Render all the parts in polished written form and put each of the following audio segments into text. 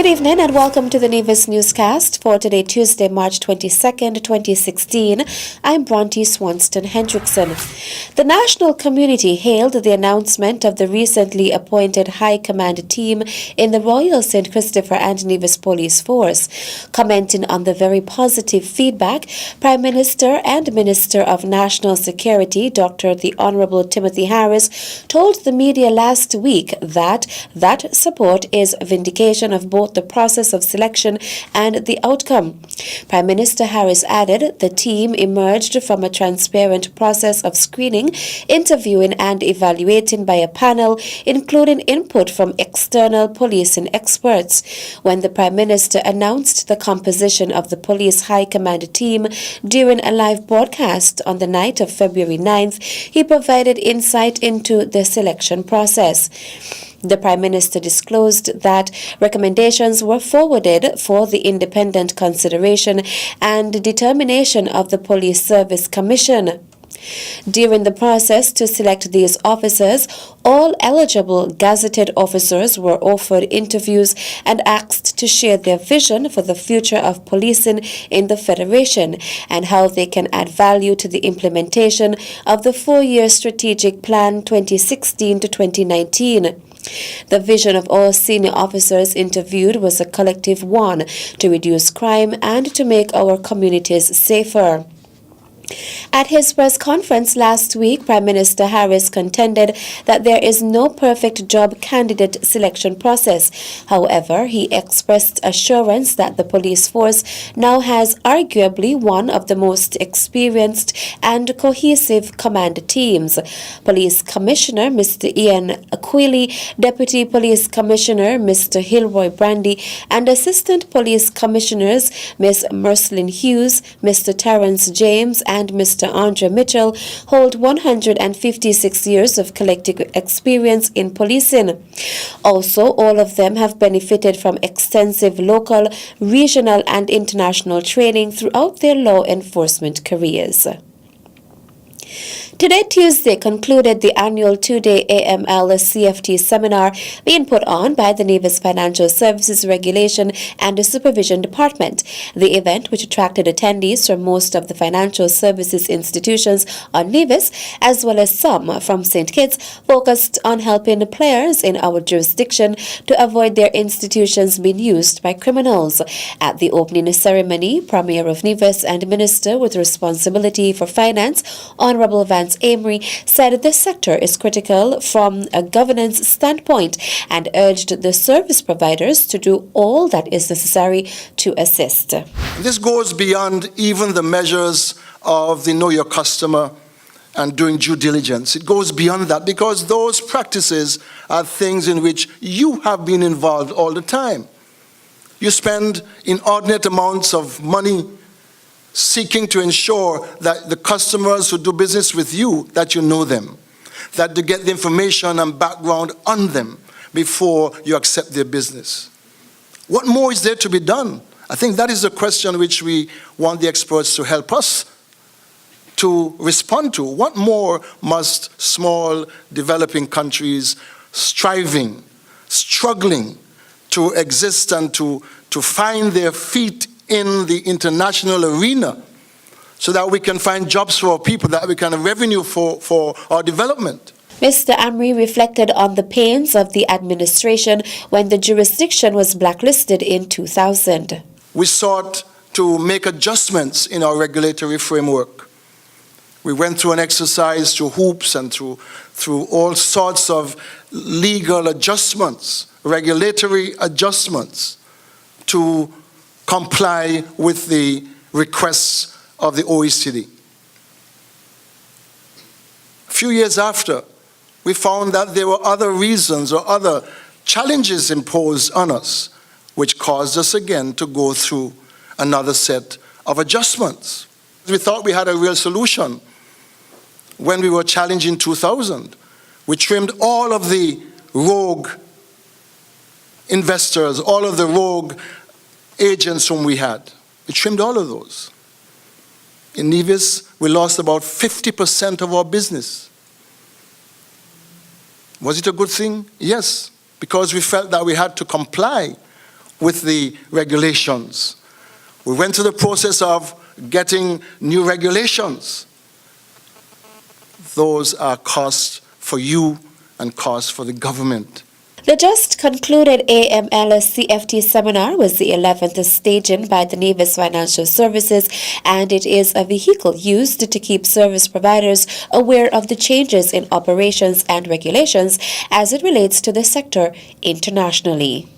Good evening and welcome to the Nevis Newscast for today, Tuesday, March 22nd, 2016. I'm Bronte Swanston Hendrickson. The national community hailed the announcement of the recently appointed High Command team in the Royal St. Christopher and Nevis Police Force. Commenting on the very positive feedback, Prime Minister and Minister of National Security, Dr. the Honourable Timothy Harris, told the media last week that support is vindication of both the process of selection and the outcome. Prime Minister Harris added the team emerged from a transparent process of screening, interviewing and evaluating by a panel, including input from external policing experts. When the Prime Minister announced the composition of the Police High Command team during a live broadcast on the night of February 9th, he provided insight into the selection process. The Prime Minister disclosed that recommendations were forwarded for the independent consideration and determination of the Police Service Commission. During the process to select these officers, all eligible gazetted officers were offered interviews and asked to share their vision for the future of policing in the Federation and how they can add value to the implementation of the 4-year Strategic Plan 2016 to 2019. The vision of all senior officers interviewed was a collective one to reduce crime and to make our communities safer. At his press conference last week, Prime Minister Harris contended that there is no perfect job candidate selection process. However, he expressed assurance that the police force now has arguably one of the most experienced and cohesive command teams. Police Commissioner Mr. Ian Aquili, Deputy Police Commissioner Mr. Hilroy Brandy, and Assistant Police Commissioners Ms. Mercelyn Hughes, Mr. Terence James, and Mr. Andre Mitchell hold 156 years of collective experience in policing. Also, all of them have benefited from extensive local, regional, and international training throughout their law enforcement careers. Today, Tuesday, concluded the annual 2-day AML CFT seminar being put on by the Nevis Financial Services Regulation and Supervision Department. The event, which attracted attendees from most of the financial services institutions on Nevis, as well as some from St. Kitts, focused on helping players in our jurisdiction to avoid their institutions being used by criminals. At the opening ceremony, Premier of Nevis and Minister with responsibility for finance, Honourable Vance Amory, said the sector is critical from a governance standpoint and urged the service providers to do all that is necessary to assist. This goes beyond even the measures of the know your customer and doing due diligence. It goes beyond that because those practices are things in which you have been involved all the time. You spend inordinate amounts of money seeking to ensure that the customers who do business with you, that you know them, that you get the information and background on them before you accept their business. What more is there to be done? I think that is the question which we want the experts to help us to respond to. What more must small developing countries struggling to exist and to find their feet in the international arena so that we can find jobs for our people, that we can have revenue for our development. Mr. Amri reflected on the pains of the administration when the jurisdiction was blacklisted in 2000. We sought to make adjustments in our regulatory framework. We went through an exercise through hoops and through all sorts of legal adjustments, regulatory adjustments to comply with the requests of the OECD. A few years after, we found that there were other reasons or other challenges imposed on us, which caused us again to go through another set of adjustments. We thought we had a real solution when we were challenged in 2000. We trimmed all of the rogue investors, all of the rogue agents whom we had. We trimmed all of those. In Nevis, we lost about 50% of our business. Was it a good thing? Yes, because we felt that we had to comply with the regulations. We went through the process of getting new regulations. Those are costs for you and costs for the government. The just concluded AMLS CFT seminar was the 11th staging by the Nevis Financial Services, and it is a vehicle used to keep service providers aware of the changes in operations and regulations as it relates to the sector internationally.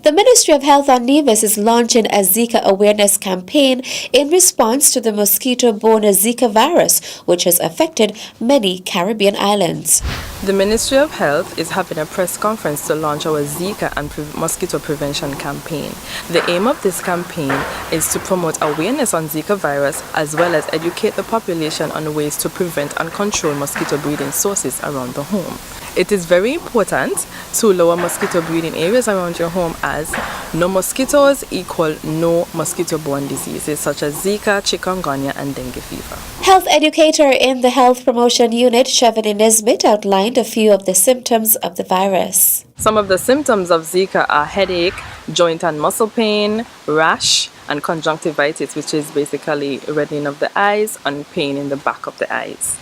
The Ministry of Health on Nevis is launching a Zika awareness campaign in response to the mosquito-borne Zika virus, which has affected many Caribbean islands. The Ministry of Health is having a press conference to launch our Zika and mosquito prevention campaign. The aim of this campaign is to promote awareness on Zika virus as well as educate the population on ways to prevent and control mosquito breeding sources around the home. It is very important to lower mosquito breeding areas around your home, as no mosquitoes equal no mosquito-borne diseases such as Zika, chikungunya and dengue fever. Health educator in the Health Promotion Unit, Shavani Nesbitt, outlined a few of the symptoms of the virus. Some of the symptoms of Zika are headache, joint and muscle pain, rash, and conjunctivitis, which is basically reddening of the eyes and pain in the back of the eyes.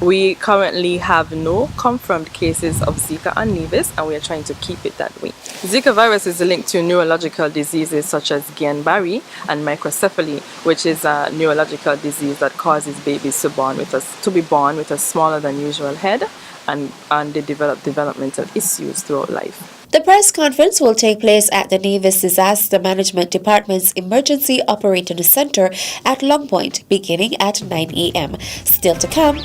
We currently have no confirmed cases of Zika on Nevis, and we are trying to keep it that way. Zika virus is linked to neurological diseases such as Guillain-Barré and microcephaly, which is a neurological disease that causes babies to be born with a smaller than usual head, and they develop developmental issues throughout life. The press conference will take place at the Nevis Disaster Management Department's Emergency Operating Center at Long Point, beginning at 9 a.m. Still to come.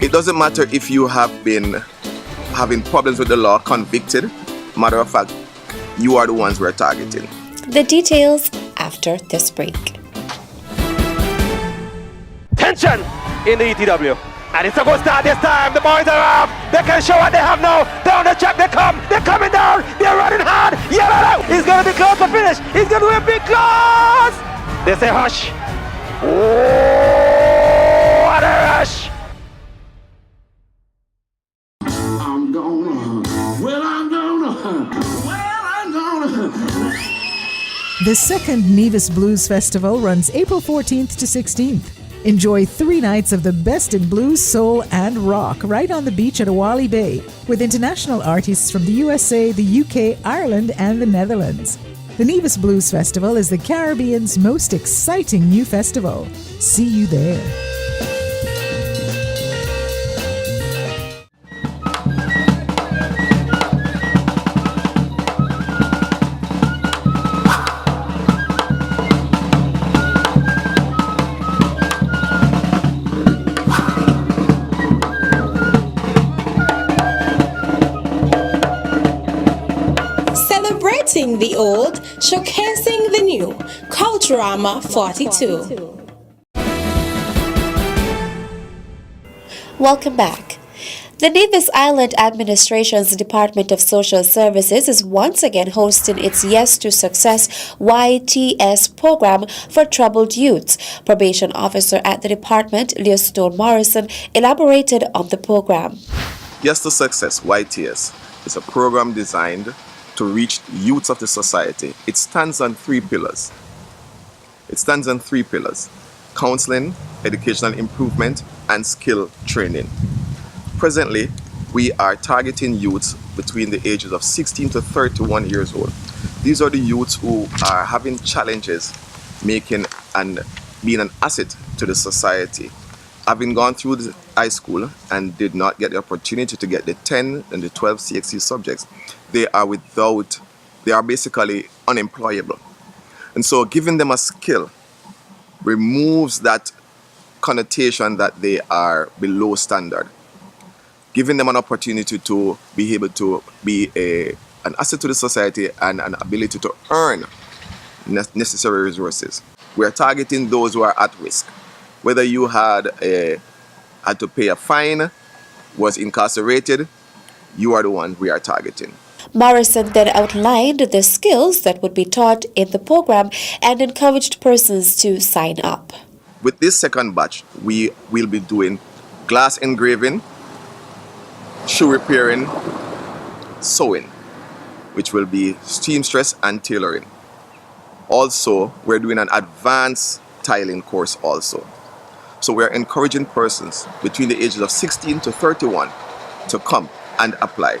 It doesn't matter if you have been having problems with the law, convicted. Matter of fact, you are the ones we're targeting. The details after this break. Tension in the ETW. And it's a good start this time. The boys are up. They can show what they have now. Down the track they come. They're coming down. They're running hard. Yellow. He's going to be close to finish. He's going to be close. They say hush. Oh, what a rush. The second Nevis Blues Festival runs April 14th to 16th. Enjoy 3 nights of the best in blues, soul, and rock right on the beach at Awali Bay with international artists from the USA, the UK, Ireland, and the Netherlands. The Nevis Blues Festival is the Caribbean's most exciting new festival. See you there. Celebrating the old, showcasing the new. Culturama 42. Welcome back. The Nevis Island Administration's Department of Social Services is once again hosting its Yes to Success YTS program for troubled youths. Probation officer at the department, Leo Stone Morrison, elaborated on the program. Yes to Success, YTS, is a program designed to reach youths of the society. It stands on 3 pillars. Counseling, educational improvement, and skill training. Presently, we are targeting youths between the ages of 16 to 31 years old. These are the youths who are having challenges making and being an asset to the society. Having gone through the high school and did not get the opportunity to get the 10 and the 12 CXC subjects, they are basically unemployable. And so giving them a skill removes that connotation that they are below standard. Giving them an opportunity to be able to be an asset to the society and an ability to earn necessary resources. We are targeting those who are at risk. Whether you had to pay a fine, was incarcerated, you are the one we are targeting. Morrison then outlined the skills that would be taught in the program and encouraged persons to sign up. With this second batch, we will be doing glass engraving, shoe repairing, sewing. which will be seamstress and tailoring. Also, we're doing an advanced tiling course also. So we're encouraging persons between the ages of 16 to 31 to come and apply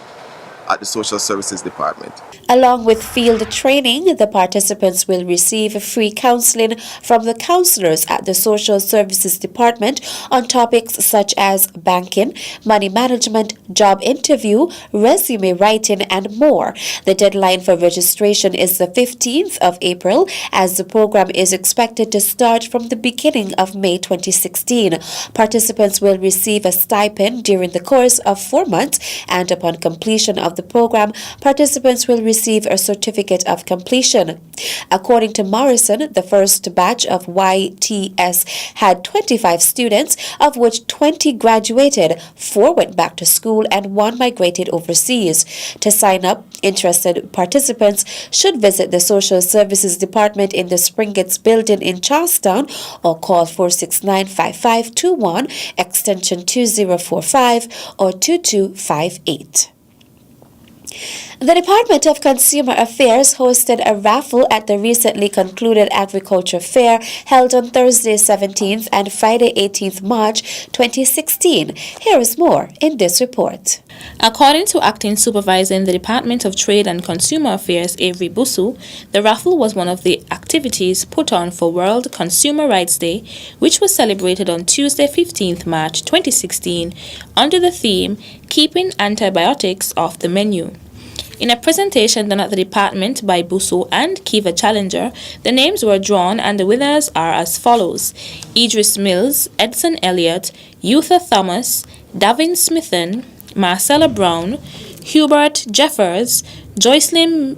at the Social Services Department. Along with field training, the participants will receive free counseling from the counselors at the Social Services Department on topics such as banking, money management, job interview, resume writing, and more. The deadline for registration is the 15th of April, as the program is expected to start from the beginning of May 2016. Participants will receive a stipend during the course of 4 months, and upon completion of the program, participants will receive a certificate of completion. According to Morrison, the first batch of YTS had 25 students, of which 20 graduated, 4 went back to school, and 1 migrated overseas. To sign up, interested participants should visit the Social Services Department in the Springates building in Charlestown or call 469-5521, extension 2045 or 2258. The Department of Consumer Affairs hosted a raffle at the recently concluded Agriculture Fair held on Thursday 17th and Friday 18th March 2016. Here is more in this report. According to Acting Supervisor in the Department of Trade and Consumer Affairs, Avery Busu, the raffle was one of the activities put on for World Consumer Rights Day, which was celebrated on Tuesday 15th March 2016 under the theme Keeping Antibiotics Off the Menu. In a presentation done at the department by Busu and Kiva Challenger, the names were drawn and the winners are as follows: Idris Mills, Edson Elliott, Eutha Thomas, Davin Smithen, Marcella Brown, Hubert Jeffers, Joycelyn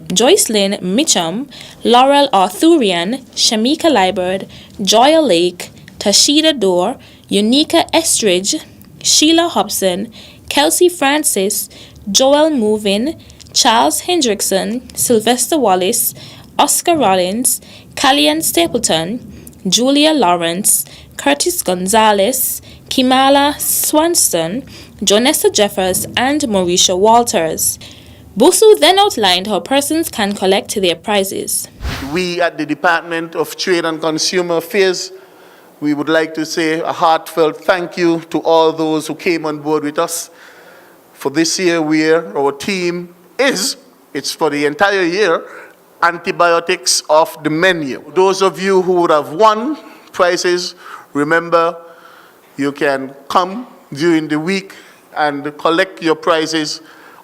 Mitchum, Laurel Arthurian, Shamika Liburd, Joya Lake, Tashida Dorr, Unica Estridge, Sheila Hobson, Kelsey Francis, Joel Movin, Charles Hendrickson, Sylvester Wallace, Oscar Rollins, Callian Stapleton, Julia Lawrence, Curtis Gonzalez, Kimala Swanston, Jonessa Jeffers, and Mauricia Walters. Busu then outlined how persons can collect their prizes. We at the Department of Trade and Consumer Affairs, we would like to say a heartfelt thank you to all those who came on board with us. For this year, our team it's for the entire year, antibiotics off the menu. Those of you who would have won prizes, remember, you can come during the week and collect your prizes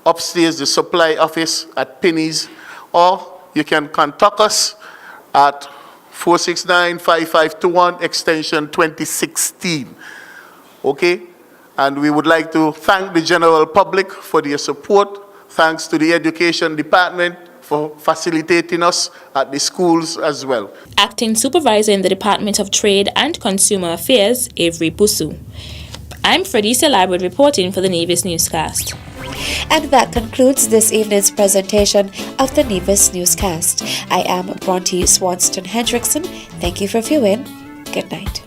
upstairs, the supply office at Penny's, or you can contact us at 469-5521, extension 2016. Okay? And we would like to thank the general public for their support. Thanks to the Education Department for facilitating us at the schools as well. Acting Supervisor in the Department of Trade and Consumer Affairs, Avery Busu. I'm Fredisa Liburd reporting for the Nevis Newscast. And that concludes this evening's presentation of the Nevis Newscast. I am Bronte Swanston Hendrickson. Thank you for viewing. Good night.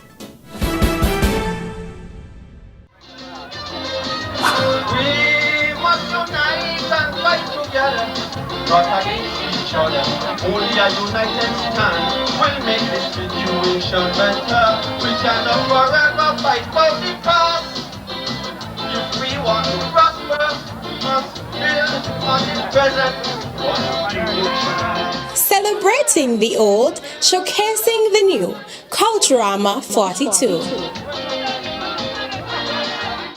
Not against each other, only a united stand will make this situation better. We cannot forever fight for the cause. If we want to prosper, we must build on the present. Celebrating the old, showcasing the new. Culturama 42.